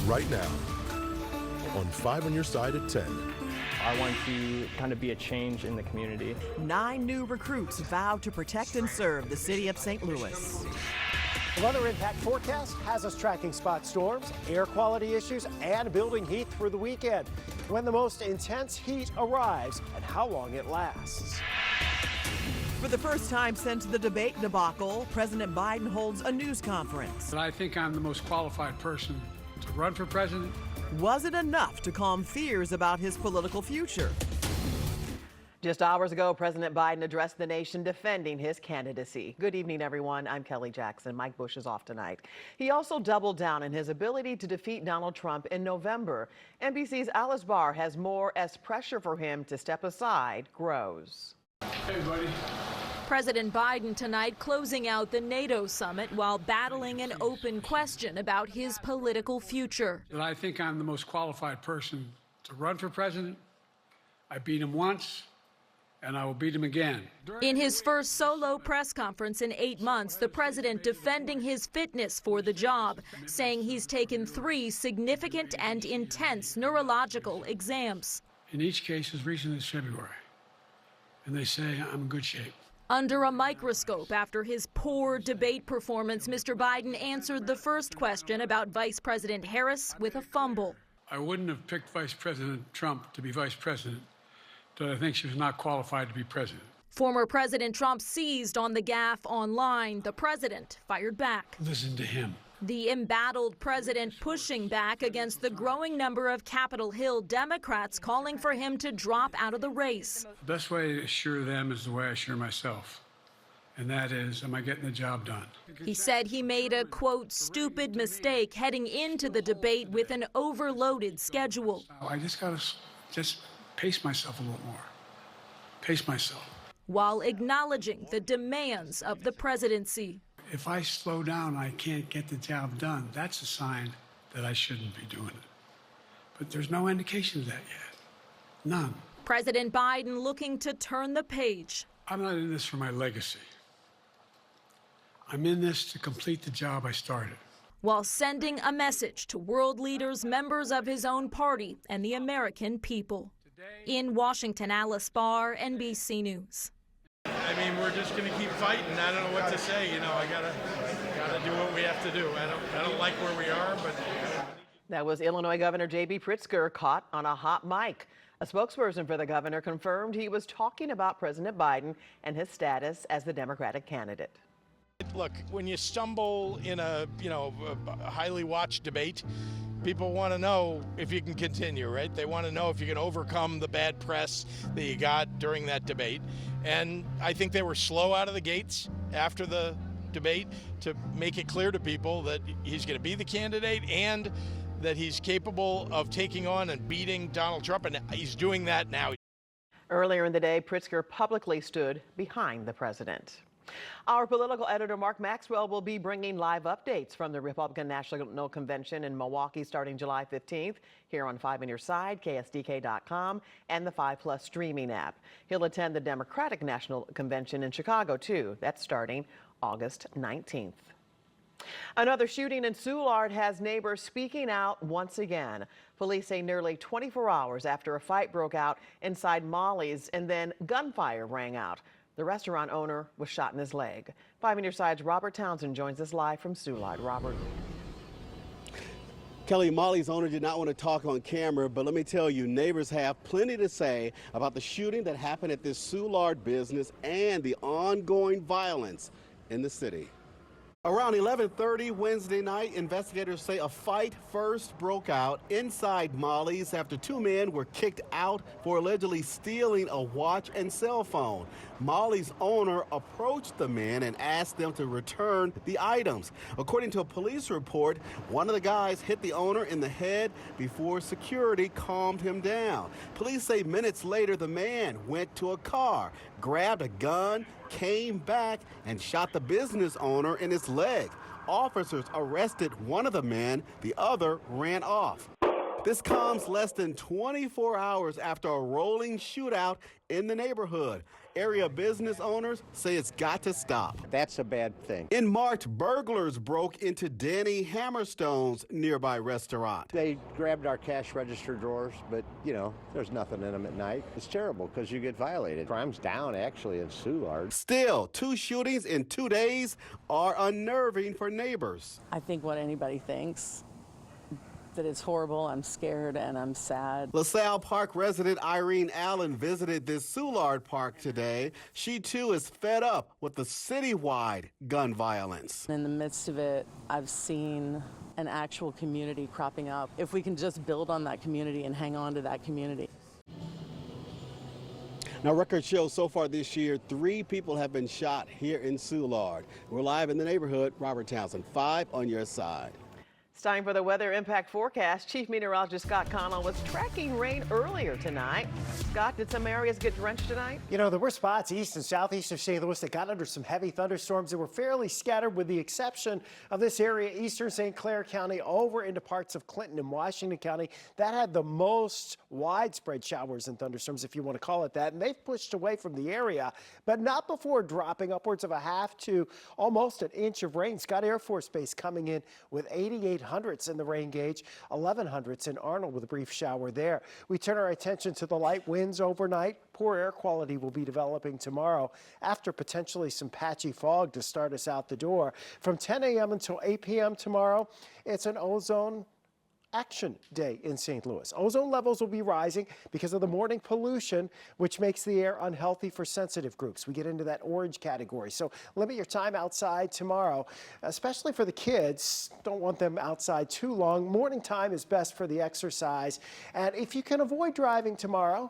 right now on 5 on Your Side at 10. I want to kind of be a change in the community. 9 new recruits vow to protect and serve the city of St. Louis. The weather impact forecast has us tracking spot storms, air quality issues, and building heat through the weekend. When the most intense heat arrives and how long it lasts. For the first time since the debate debacle, President Biden holds a news conference. I think I'm the most qualified person to run for president. Was it enough to calm fears about his political future? Just hours ago, President Biden addressed the nation defending his candidacy. Good evening, everyone. I'm Kelly Jackson. Mike Bush is off tonight. He also doubled down on his ability to defeat Donald Trump in November. NBC's Alice Barr has more as pressure for him to step aside grows. Hey, buddy. President Biden tonight closing out the NATO summit while battling an open question about his political future. I think I'm the most qualified person to run for president. I beat him once, and I will beat him again. In his first solo press conference in 8 months, the president defending his fitness for the job, saying he's taken 3 significant and intense neurological exams. In each case, as recent as February, and they say I'm in good shape. Under a microscope after his poor debate performance, Mr. Biden answered the first question about Vice President Harris with a fumble. I wouldn't have picked Vice President Trump to be vice president, but I think she was not qualified to be president. Former President Trump seized on the gaffe online. The president fired back. Listen to him. The embattled president pushing back against the growing number of Capitol Hill Democrats calling for him to drop out of the race. The best way to assure them is the way I assure myself, and that is, am I getting the job done? He said he made a, quote, stupid mistake heading into the debate with an overloaded schedule. I just got to pace myself a little more. Pace myself. While acknowledging the demands of the presidency. If I slow down, I can't get the job done. That's a sign that I shouldn't be doing it. But there's no indication of that yet. None. President Biden looking to turn the page. I'm not in this for my legacy. I'm in this to complete the job I started. While sending a message to world leaders, members of his own party, and the American people. In Washington, Alice Barr, NBC News. I mean, we're just going to keep fighting. I don't know what to say. You know, I gotta do what we have to do. I don't like where we are, but. That was Illinois Governor J.B. Pritzker caught on a hot mic. A spokesperson for the governor confirmed he was talking about President Biden and his status as the Democratic candidate. Look, when you stumble in a highly watched debate, people want to know if you can continue, right? They want to know if you can overcome the bad press that you got during that debate. And I think they were slow out of the gates after the debate to make it clear to people that he's going to be the candidate and that he's capable of taking on and beating Donald Trump, and he's doing that now. Earlier in the day, Pritzker publicly stood behind the president. Our political editor, Mark Maxwell, will be bringing live updates from the Republican National Convention in Milwaukee starting July 15th here on 5 on Your Side, KSDK.com, and the 5+ streaming app. He'll attend the Democratic National Convention in Chicago, too. That's starting August 19th. Another shooting in Soulard has neighbors speaking out once again. Police say nearly 24 hours after a fight broke out inside Molly's and then gunfire rang out. The restaurant owner was shot in his leg. 5 on Your Side's Robert Townsend joins us live from Soulard. Robert. Kelly, Molly's owner did not want to talk on camera, but let me tell you, neighbors have plenty to say about the shooting that happened at this Soulard business and the ongoing violence in the city. Around 11:30 Wednesday night, investigators say a fight first broke out inside Molly's after 2 men were kicked out for allegedly stealing a watch and cell phone. Molly's owner approached the men and asked them to return the items. According to a police report, one of the guys hit the owner in the head before security calmed him down. Police say minutes later, the man went to a car, grabbed a gun, came back and shot the business owner in his leg. Officers arrested one of the men, the other ran off. This comes less than 24 hours after a rolling shootout in the neighborhood. Area business owners say it's got to stop. That's a bad thing. In March, burglars broke into Denny Hammerstone's nearby restaurant. They grabbed our cash register drawers, but, you know, there's nothing in them at night. It's terrible because you get violated. Crime's down, actually, in Soulard. Still, 2 shootings in 2 days are unnerving for neighbors. I think what anybody thinks, that it's horrible. I'm scared and I'm sad. LaSalle Park resident Irene Allen visited this Soulard park today. She too is fed up with the citywide gun violence. In the midst of it, I've seen an actual community cropping up. If we can just build on that community and hang on to that community. Now, records show so far this year, 3 people have been shot here in Soulard. We're live in the neighborhood. Robert Townsend, 5 on your side. It's time for the weather impact forecast. Chief Meteorologist Scott Connell was tracking rain earlier tonight. Scott, did some areas get drenched tonight? You know, there were spots east and southeast of St. Louis that got under some heavy thunderstorms that were fairly scattered, with the exception of this area, eastern St. Clair County, over into parts of Clinton and Washington County. That had the most widespread showers and thunderstorms, if you want to call it that. And they've pushed away from the area, but not before dropping upwards of a half to almost an inch of rain. Scott Air Force Base coming in with 8,800 in the rain gauge, 1100s in Arnold with a brief shower there. We turn our attention to the light winds overnight. Poor air quality will be developing tomorrow after potentially some patchy fog to start us out the door. From 10 a.m. until 8 p.m. tomorrow, it's an ozone action day in St. Louis. Ozone levels will be rising because of the morning pollution, which makes the air unhealthy for sensitive groups. We get into that orange category. So limit your time outside tomorrow, especially for the kids. Don't want them outside too long. Morning time is best for the exercise. And if you can avoid driving tomorrow,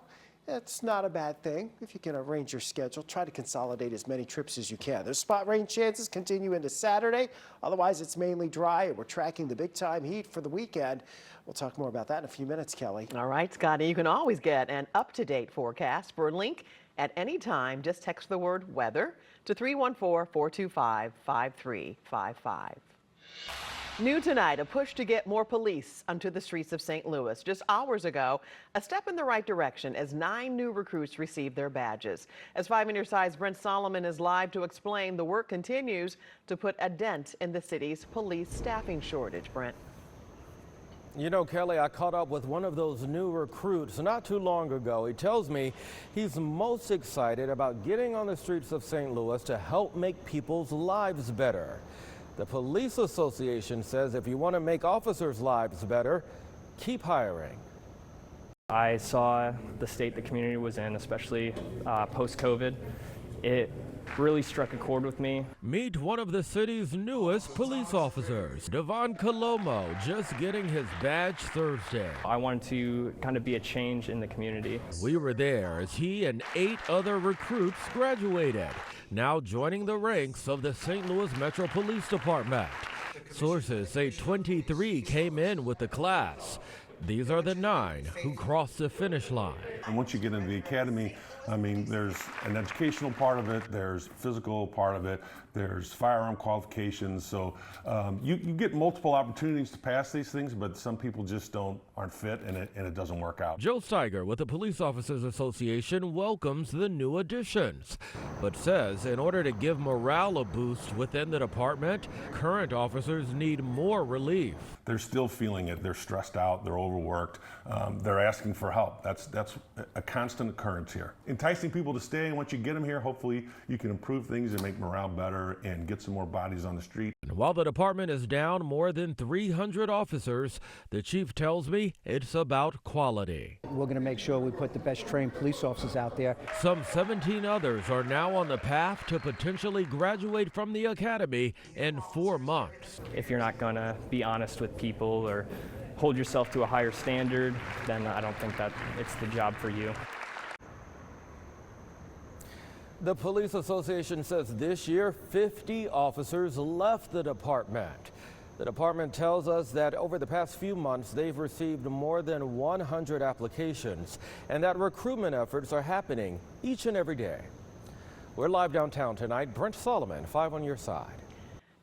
it's not a bad thing. If you can arrange your schedule, try to consolidate as many trips as you can. Those spot rain chances continue into Saturday. Otherwise, it's mainly dry, and we're tracking the big time heat for the weekend. We'll talk more about that in a few minutes, Kelly. All right, Scotty, you can always get an up-to-date forecast. For a link at any time, just text the word weather to 314-425-5355. New tonight, a push to get more police onto the streets of St. Louis. Just hours ago, a step in the right direction as 9 new recruits received their badges. As 5 on your side's Brent Solomon is live to explain, the work continues to put a dent in the city's police staffing shortage. Brent. You know, Kelly, I caught up with one of those new recruits not too long ago. He tells me he's most excited about getting on the streets of St. Louis to help make people's lives better. The Police Association says if you want to make officers' lives better, keep hiring. I saw the state the community was in, especially post-COVID. It really struck a chord with me. Meet one of the city's newest police officers, Devon Colomo, just getting his badge Thursday. I wanted to kind of be a change in the community. We were there as he and 8 other recruits graduated, now joining the ranks of the St. Louis Metro Police Department. Sources say 23 came in with the class. These are the 9 who crossed the finish line. And once you get into the academy, I mean, there's an educational part of it, there's physical part of it, there's firearm qualifications. So you get multiple opportunities to pass these things, but some people just aren't fit, and it doesn't work out. Joe Steiger with the Police Officers Association welcomes the new additions, but says in order to give morale a boost within the department, current officers need more relief. They're still feeling it. They're stressed out. They're overworked. They're asking for help. That's a constant occurrence here. Enticing people to stay, and once you get them here, hopefully you can improve things and make morale better and get some more bodies on the street. And while the department is down more than 300 officers, the chief tells me it's about quality. We're going to make sure we put the best trained police officers out there. Some 17 others are now on the path to potentially graduate from the academy in 4 months. If you're not going to be honest with people or hold yourself to a higher standard, then I don't think that it's the job for you. The Police Association says this year 50 officers left the department. The department tells us that over the past few months they've received more than 100 applications and that recruitment efforts are happening each and every day. We're live downtown tonight. Brent Solomon, 5 on your side.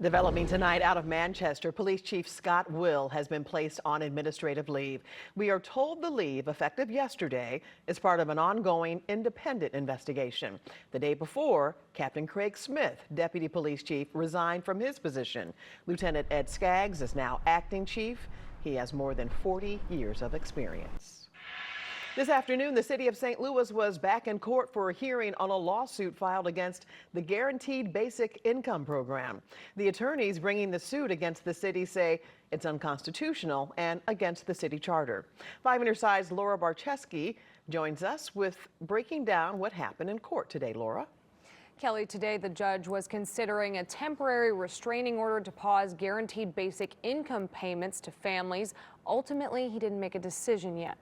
Developing tonight out of Manchester, Police Chief Scott Will has been placed on administrative leave. We are told the leave, effective yesterday, is part of an ongoing independent investigation. The day before, Captain Craig Smith, Deputy Police Chief, resigned from his position. Lieutenant Ed Skaggs is now acting chief. He has more than 40 years of experience. This afternoon, the city of St. Louis was back in court for a hearing on a lawsuit filed against the Guaranteed Basic Income Program. The attorneys bringing the suit against the city say it's unconstitutional and against the city charter. 5 on your side's Laura Barcheski joins us with breaking down what happened in court today. Laura? Kelly, today the judge was considering a temporary restraining order to pause guaranteed basic income payments to families. Ultimately, he didn't make a decision yet.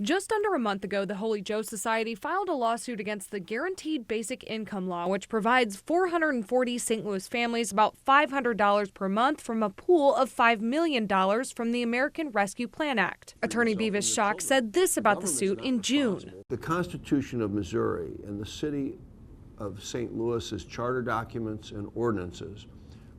Just under a month ago, the Holy Joe Society filed a lawsuit against the Guaranteed Basic Income Law, which provides 440 St. Louis families about $500 per month from a pool of $5 million from the American Rescue Plan Act. Attorney Beavis Schock said this about the suit in June. The Constitution of Missouri and the city of St. Louis's charter documents and ordinances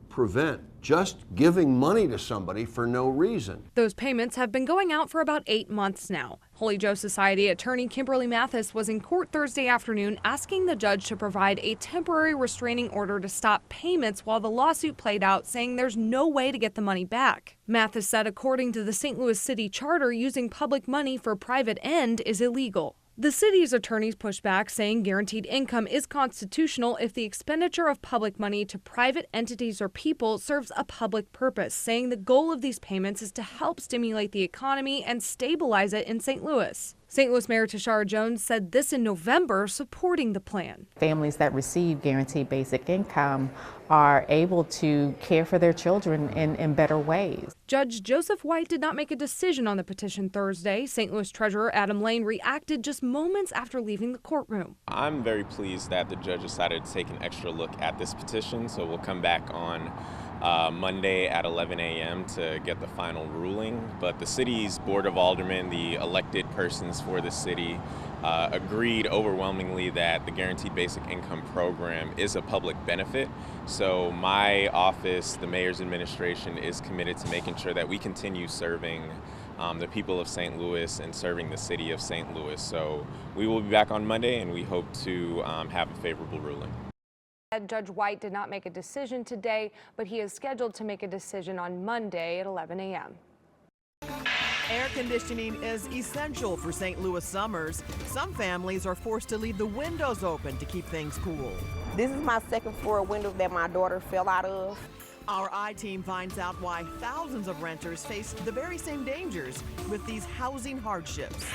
prevent just giving money to somebody for no reason. Those payments have been going out for about 8 months now. Holy Joe Society attorney Kimberly Mathis was in court Thursday afternoon asking the judge to provide a temporary restraining order to stop payments while the lawsuit played out, saying there's no way to get the money back. Mathis said according to the St. Louis City Charter, using public money for private end is illegal. The city's attorneys pushed back, saying guaranteed income is constitutional if the expenditure of public money to private entities or people serves a public purpose, saying the goal of these payments is to help stimulate the economy and stabilize it in St. Louis. St. Louis Mayor Tashara Jones said this in November, supporting the plan. Families that receive guaranteed basic income are able to care for their children in better ways. Judge Joseph White did not make a decision on the petition Thursday. St. Louis Treasurer Adam Lane reacted just moments after leaving the courtroom. I'm very pleased that the judge decided to take an extra look at this petition, so we'll come back on Monday at 11 a.m. to get the final ruling. But the city's Board of Aldermen, the elected persons for the city, agreed overwhelmingly that the Guaranteed Basic Income Program is a public benefit. So my office, the mayor's administration, is committed to making sure that we continue serving the people of St. Louis and serving the city of St. Louis. So we will be back on Monday, and we hope to have a favorable ruling. Judge White did not make a decision today, but he is scheduled to make a decision on Monday at 11 a.m. Air conditioning is essential for St. Louis summers. Some families are forced to leave the windows open to keep things cool. This is my second floor window that my daughter fell out of. Our I-Team finds out why thousands of renters face the very same dangers with these housing hardships.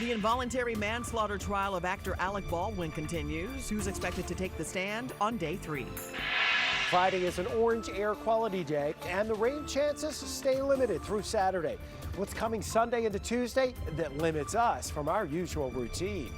The involuntary manslaughter trial of actor Alec Baldwin continues, who's expected to take the stand on day 3. Friday is an orange air quality day, and the rain chances stay limited through Saturday. What's coming Sunday into Tuesday that limits us from our usual routine?